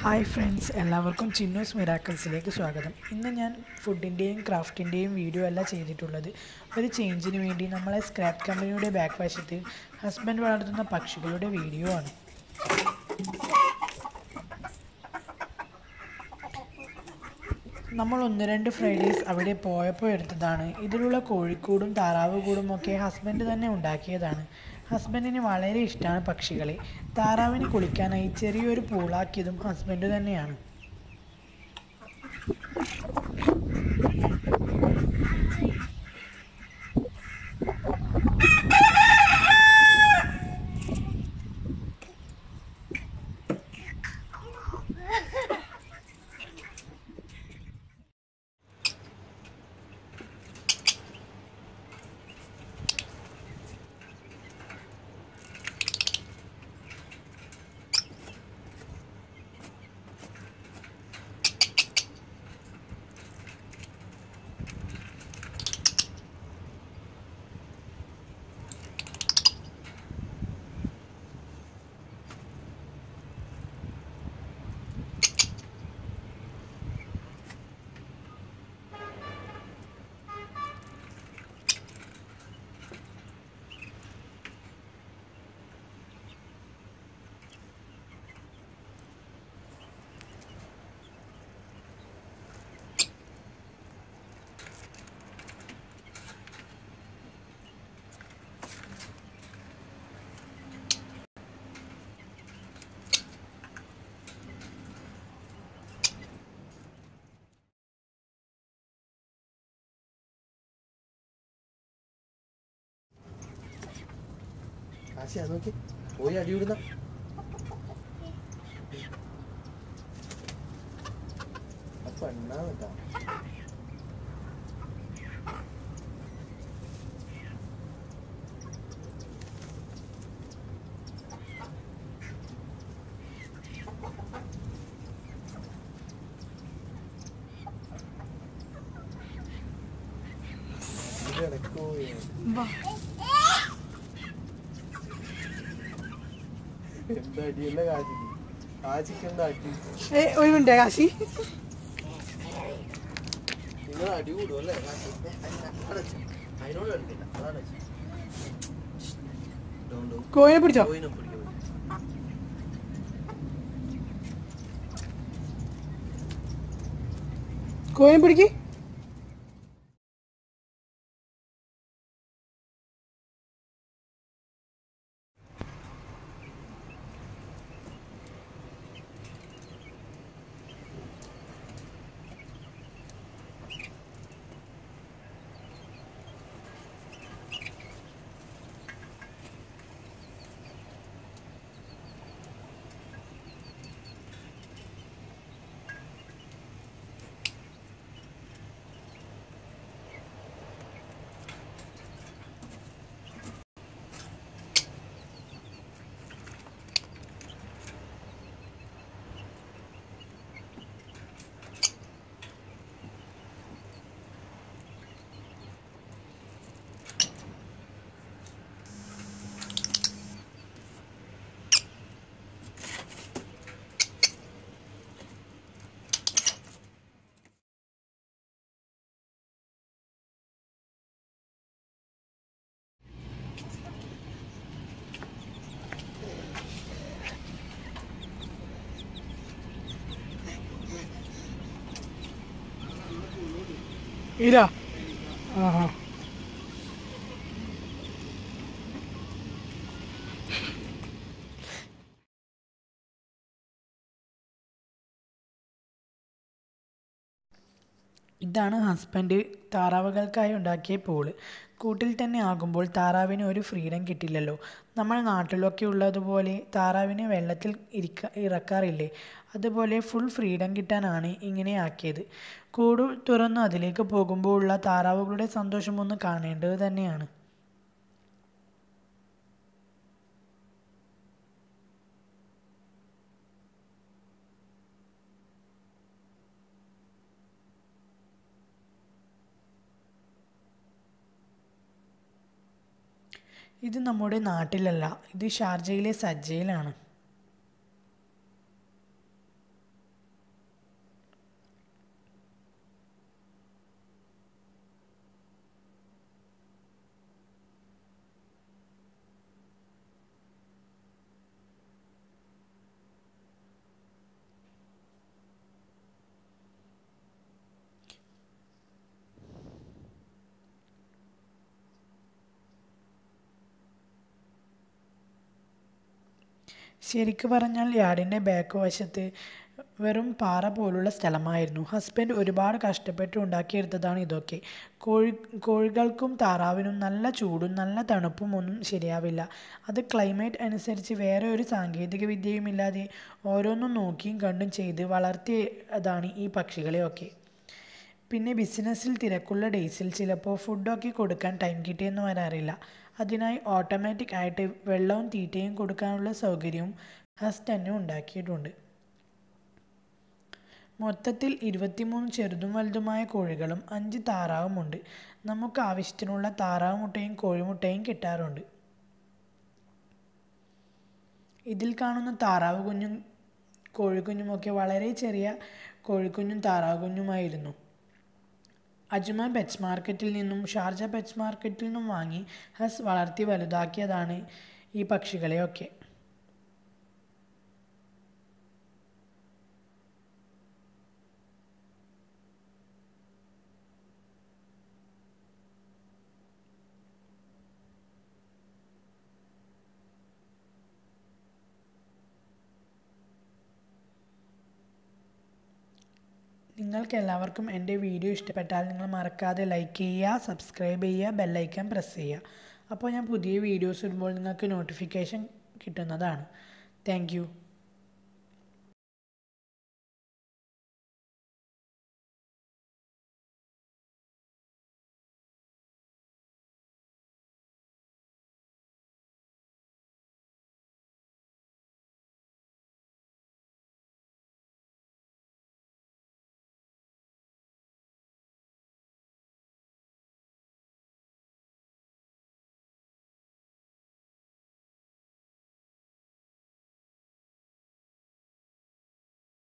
Hi friends, എല്ലാവർക്കും ചിന്നൂസ് മിറാക്കിൾസിലേക്ക് സ്വാഗതം. ഇന്ന് ഞാൻ ഫുഡിൻ്റെയും ക്രാഫ്റ്റിൻ്റെയും വീഡിയോ അല്ല ചെയ്തിട്ടുള്ളത്. ഒരു ചേഞ്ചിന് വേണ്ടി നമ്മളെ സ്ക്രാപ്പ് കമ്പനിയുടെ ബാക്ക് വശത്ത് ഹസ്ബൻഡ് വളർത്തുന്ന പക്ഷികളുടെ വീഡിയോ ആണ്. നമ്മൾ 1-2 ഫ്രൈഡേയ്സ് അവിടെ പോയപ്പോൾ എടുത്തതാണ്. ഇതിലുള്ള കോഴിക്കൂടും താറാവ് കൂടും ഒക്കെ ഹസ്ബൻഡ് തന്നെ ഉണ്ടാക്കിയതാണ്. ഹസ്ബൻഡിന് വളരെ ഇഷ്ടമാണ് പക്ഷികളെ. താറാവിന് കുളിക്കാനായി ചെറിയൊരു പൂളാക്കിയതും ഹസ്ബൻഡ് തന്നെയാണ്. ആശി അത് നോക്കി പോയി അടി വിടുന്ന അപ്പൊ എണ്ണാ കേട്ടാ ഇടക്കോ എന്താ അടിയല്ല കാശി ആ ചിക്കൻ അടി ഒരു മിനിറ്റ് കാശി, നിങ്ങൾ അടി കൂടും അല്ലേ അതിനോട് എടുത്തില്ല അതാണ് കോഴിനെ പിടിച്ചോ? കോയിനെ പിടിക്കാൻ കോഴിനെ പിടിക്ക്. ഇല്ല. ആഹാ. ഇതാണ് ഹസ്ബൻഡ് താറാവുകൾക്കായി ഉണ്ടാക്കിയ പൂള്. കൂട്ടിൽ തന്നെ ആകുമ്പോൾ താറാവിന് ഒരു ഫ്രീഡം കിട്ടില്ലല്ലോ. നമ്മൾ നാട്ടിലൊക്കെ ഉള്ളതുപോലെ താറാവിനെ വെള്ളത്തിൽ ഇറക്കാറില്ലേ, അതുപോലെ ഫുൾ ഫ്രീഡം കിട്ടാനാണ് ഇങ്ങനെ ആക്കിയത്. കൂട് തുറന്ന് അതിലേക്ക് പോകുമ്പോൾ ഉള്ള താറാവുകളുടെ സന്തോഷം ഒന്ന് കാണേണ്ടത് തന്നെയാണ്. ഇത് നമ്മുടെ നാട്ടിലല്ല, ഇത് ഷാർജയിലെ സജ്ജയിലാണ്. ശരിക്കു പറഞ്ഞാൽ യാർഡിൻ്റെ ബാക്ക് വശത്ത് വെറും പാറ പോലുള്ള സ്ഥലമായിരുന്നു. ഹസ്ബൻഡ് ഒരുപാട് കഷ്ടപ്പെട്ട് ഉണ്ടാക്കിയെടുത്തതാണ് ഇതൊക്കെ. കോഴികൾക്കും താറാവിനും നല്ല ചൂടും നല്ല തണുപ്പും ഒന്നും ശരിയാവില്ല. അത് ക്ലൈമറ്റ് അനുസരിച്ച് വേറെ ഒരു സാങ്കേതിക വിദ്യയുമില്ലാതെ ഓരോന്നും നോക്കിയും കണ്ടും ചെയ്ത് വളർത്തിയതാണ് ഈ പക്ഷികളെയൊക്കെ. പിന്നെ ബിസിനസ്സിൽ തിരക്കുള്ള ഡേയ്സിൽ ചിലപ്പോൾ ഫുഡൊക്കെ കൊടുക്കാൻ ടൈം കിട്ടിയെന്ന് വരാറില്ല. അതിനായി ഓട്ടോമാറ്റിക് ആയിട്ട് വെള്ളവും തീറ്റയും കൊടുക്കാനുള്ള സൗകര്യവും ഹസ് തന്നെ ഉണ്ടാക്കിയിട്ടുണ്ട്. മൊത്തത്തിൽ 23 ചെറുതും വലുതുമായ കോഴികളും 5 താറാവുമുണ്ട്. നമുക്ക് ആവശ്യത്തിനുള്ള താറാവ് മുട്ടയും കോഴിമുട്ടയും കിട്ടാറുണ്ട്. ഇതിൽ കാണുന്ന താറാവ് കുഞ്ഞും കോഴിക്കുഞ്ഞുമൊക്കെ വളരെ ചെറിയ കോഴിക്കുഞ്ഞും താറാവ് കുഞ്ഞുമായിരുന്നു. അജ്മാൻ പെറ്റ്സ് മാർക്കറ്റിൽ നിന്നും ഷാർജ പെറ്റ്സ് മാർക്കറ്റിൽ നിന്നും വാങ്ങി ഹസ് വളർത്തി വലുതാക്കിയതാണ് ഈ പക്ഷികളെയൊക്കെ. നിങ്ങൾക്ക് എല്ലാവർക്കും എൻ്റെ വീഡിയോ ഇഷ്ടപ്പെട്ടാൽ നിങ്ങൾ മറക്കാതെ ലൈക്ക് ചെയ്യുക, സബ്സ്ക്രൈബ് ചെയ്യുക, ബെല്ലൈക്കൺ പ്രസ് ചെയ്യുക. അപ്പോൾ ഞാൻ പുതിയ വീഡിയോസ് ഇടുമ്പോൾ നിങ്ങൾക്ക് നോട്ടിഫിക്കേഷൻ കിട്ടുന്നതാണ്. Thank you.